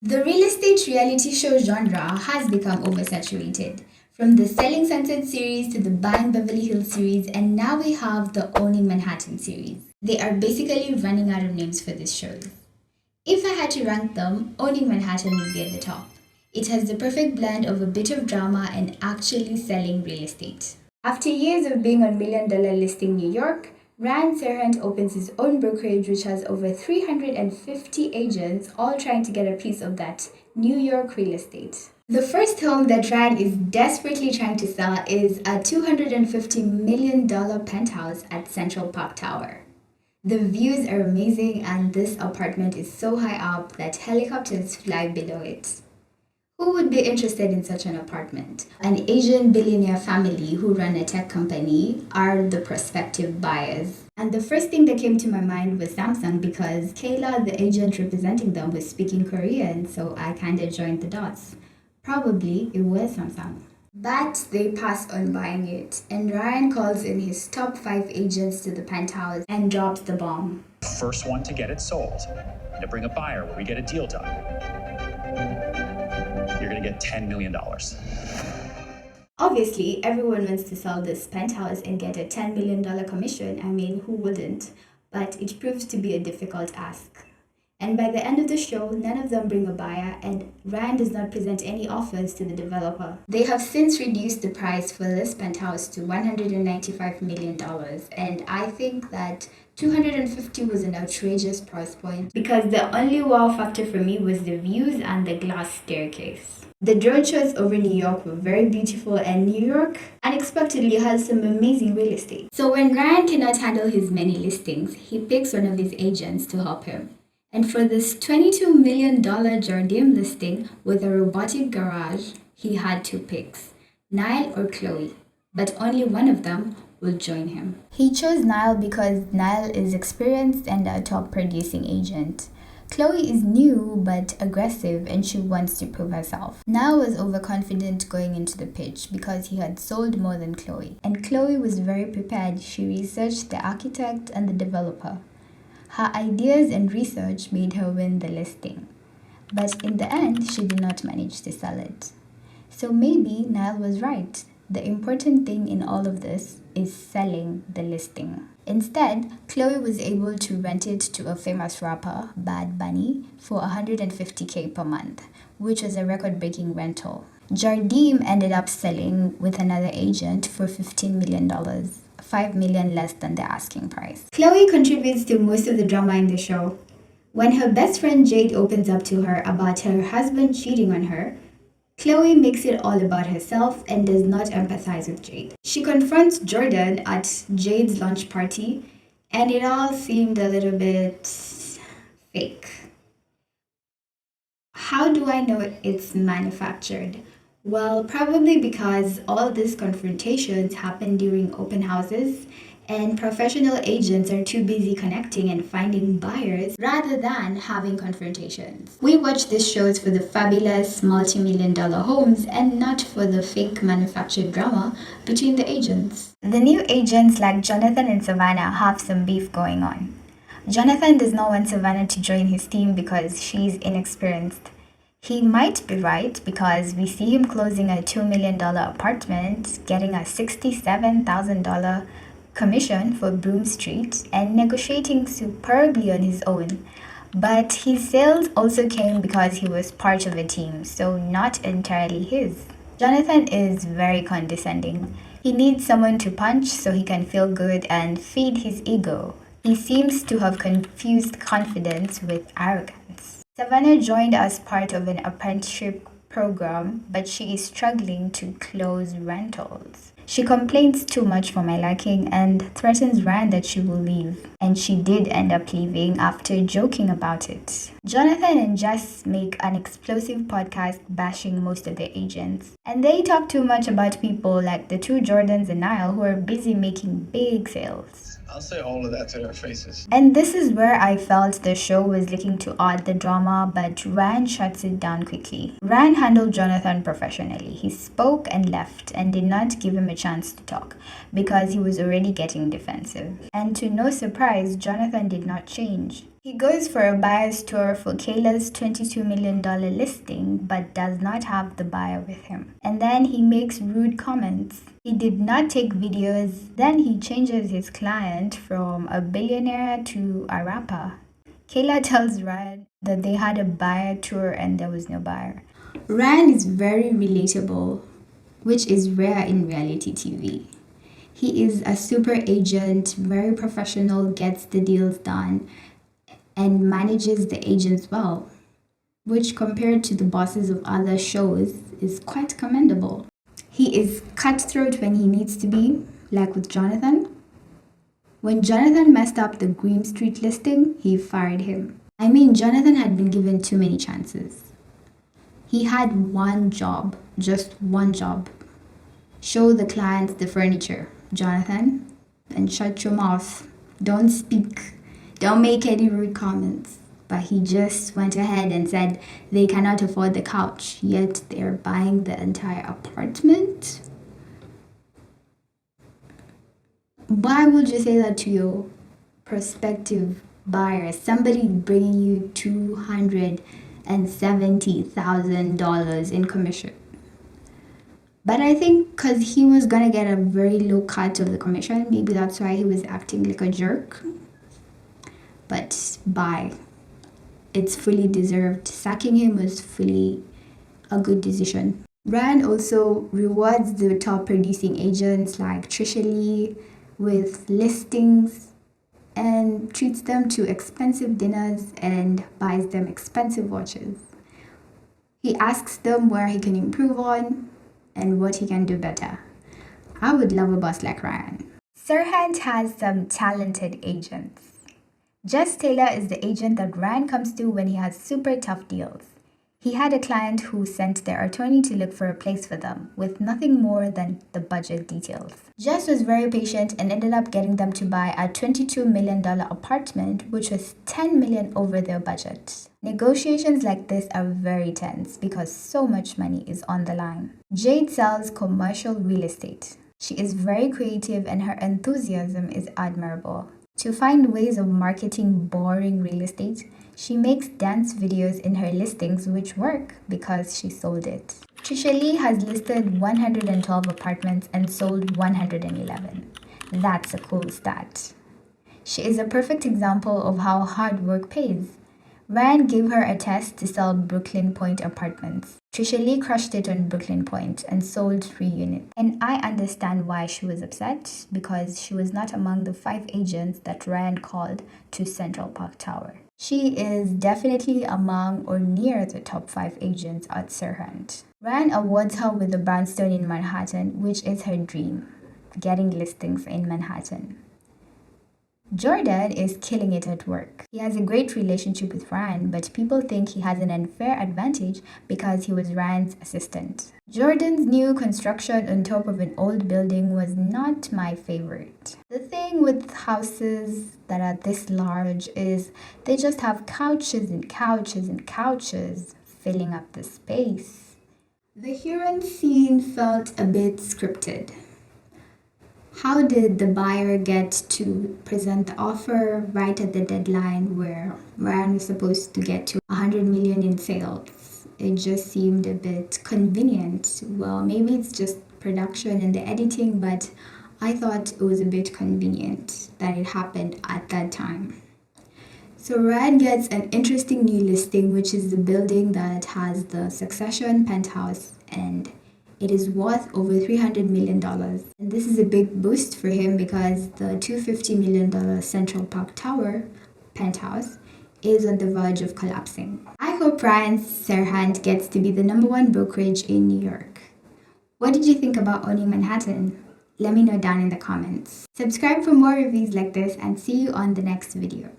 The real estate reality show genre has become oversaturated. From the Selling Sunset series to the Buying Beverly Hills series, and now we have the Owning Manhattan series. They are basically running out of names for these shows. If I had to rank them, Owning Manhattan would be at the top. It has the perfect blend of a bit of drama and actually selling real estate. After years of being on Million Dollar Listing New York, Rand Serhant opens his own brokerage which has over 350 agents all trying to get a piece of that New York real estate. The first home that Rand is desperately trying to sell is a $250 million penthouse at Central Park Tower. The views are amazing and this apartment is so high up that helicopters fly below it. Who would be interested in such an apartment? An Asian billionaire family who run a tech company are the prospective buyers. And the first thing that came to my mind was Samsung because Kayla, the agent representing them, was speaking Korean, so I kind of joined the dots. Probably it was Samsung. But they pass on buying it, and Ryan calls in his top 5 agents to the penthouse and drops the bomb. First one to get it sold, and to bring a buyer where we get a deal done. You're going to get $10 million. Obviously, everyone wants to sell this penthouse and get a $10 million commission. I mean, who wouldn't? But it proves to be a difficult ask. And by the end of the show, none of them bring a buyer, and Rand does not present any offers to the developer. They have since reduced the price for this penthouse to $195 million, and I think that 250 was an outrageous price point because the only wow factor for me was the views and the glass staircase. The drone shows over New York were very beautiful, and New York unexpectedly has some amazing real estate. So when Rand cannot handle his many listings, he picks one of his agents to help him. And for this $22 million Jardim listing with a robotic garage, he had 2 picks, Niall or Chloe, but only one of them will join him. He chose Niall because Niall is experienced and a top producing agent. Chloe is new but aggressive and she wants to prove herself. Niall was overconfident going into the pitch because he had sold more than Chloe. And Chloe was very prepared. She researched the architect and the developer. Her ideas and research made her win the listing, but in the end, she did not manage to sell it. So maybe Niall was right. The important thing in all of this is selling the listing. Instead, Chloe was able to rent it to a famous rapper, Bad Bunny, for $150K per month, which was a record-breaking rental. Jardim ended up selling with another agent for $15 million. $5 million less than the asking price. Chloe contributes to most of the drama in the show. When her best friend Jade opens up to her about her husband cheating on her, Chloe makes it all about herself and does not empathize with Jade. She confronts Jordan at Jade's lunch party, and it all seemed a little bit fake. How do I know it's manufactured? Well, probably because all these confrontations happen during open houses and professional agents are too busy connecting and finding buyers rather than having confrontations. We watch these shows for the fabulous multi-million dollar homes and not for the fake manufactured drama between the agents. The new agents like Jonathan and Savannah have some beef going on. Jonathan does not want Savannah to join his team because she's inexperienced. He might be right because we see him closing a $2 million apartment, getting a $67,000 commission for Broome Street, and negotiating superbly on his own. But his sales also came because he was part of a team, so not entirely his. Jonathan is very condescending. He needs someone to punch so he can feel good and feed his ego. He seems to have confused confidence with arrogance. Savannah joined as part of an apprenticeship program, but she is struggling to close rentals. She complains too much for my liking and threatens Rand that she will leave. And she did end up leaving after joking about it. Jonathan and Jess make an explosive podcast bashing most of the agents. And they talk too much about people like the 2 Jordans and Niall who are busy making big sales. I'll say all of that to their faces. And this is where I felt the show was looking to add the drama, but Rand shuts it down quickly. Rand handled Jonathan professionally. He spoke and left and did not give him a chance to talk because he was already getting defensive. And to no surprise, Jonathan did not change. He goes for a buyer's tour for Kayla's $22 million listing but does not have the buyer with him. And then he makes rude comments. He did not take videos. Then he changes his client from a billionaire to a rapper. Kayla tells Ryan that they had a buyer tour and there was no buyer. Ryan is very relatable, which is rare in reality TV. He is a super agent, very professional, gets the deals done, and manages the agents well, which compared to the bosses of other shows is quite commendable. He is cutthroat when he needs to be, like with Jonathan. When Jonathan messed up the Green Street listing, he fired him. I mean, Jonathan had been given too many chances. He had one job, just one job. Show the clients the furniture, Jonathan, and shut your mouth. Don't speak. Don't make any rude comments. But he just went ahead and said they cannot afford the couch, yet they're buying the entire apartment. Why would you say that to your prospective buyer? Somebody bringing you $270,000 in commission. But I think because he was going to get a very low cut of the commission, maybe that's why he was acting like a jerk. But bye. It's fully deserved. Sacking him was fully a good decision. Ryan also rewards the top producing agents like Trisha Lee with listings and treats them to expensive dinners and buys them expensive watches. He asks them where he can improve on and what he can do better. I would love a boss like Ryan. Sirhan has some talented agents. Jess Taylor is the agent that Ryan comes to when he has super tough deals. He had a client who sent their attorney to look for a place for them with nothing more than the budget details. Jess was very patient and ended up getting them to buy a $22 million apartment, which was $10 million over their budget. Negotiations like this are very tense because so much money is on the line. Jade sells commercial real estate. She is very creative and her enthusiasm is admirable. To find ways of marketing boring real estate, she makes dance videos in her listings which work because she sold it. Trisha Lee has listed 112 apartments and sold 111. That's a cool stat. She is a perfect example of how hard work pays. Ryan gave her a test to sell Brooklyn Point apartments. Trisha Lee crushed it on Brooklyn Point and sold 3 units. And I understand why she was upset, because she was not among the 5 agents that Ryan called to Central Park Tower. She is definitely among or near the top 5 agents at Sirhan. Ryan awards her with a brownstone in Manhattan, which is her dream, getting listings in Manhattan. Jordan is killing it at work. He has a great relationship with Ryan, but people think he has an unfair advantage because he was Ryan's assistant. Jordan's new construction on top of an old building was not my favorite. The thing with houses that are this large is they just have couches and couches and couches filling up the space. The Huron scene felt a bit scripted. How did the buyer get to present the offer right at the deadline where Ryan was supposed to get to 100 million in sales? It just seemed a bit convenient. Well, maybe it's just production and the editing, but I thought it was a bit convenient that it happened at that time. So Ryan gets an interesting new listing, which is the building that has the Succession penthouse, and it is worth over $300 million. And this is a big boost for him because the $250 million Central Park Tower penthouse is on the verge of collapsing. I hope Ryan Sirhan gets to be the #1 brokerage in New York. What did you think about owning Manhattan? Let me know down in the comments. Subscribe for more reviews like this and see you on the next video.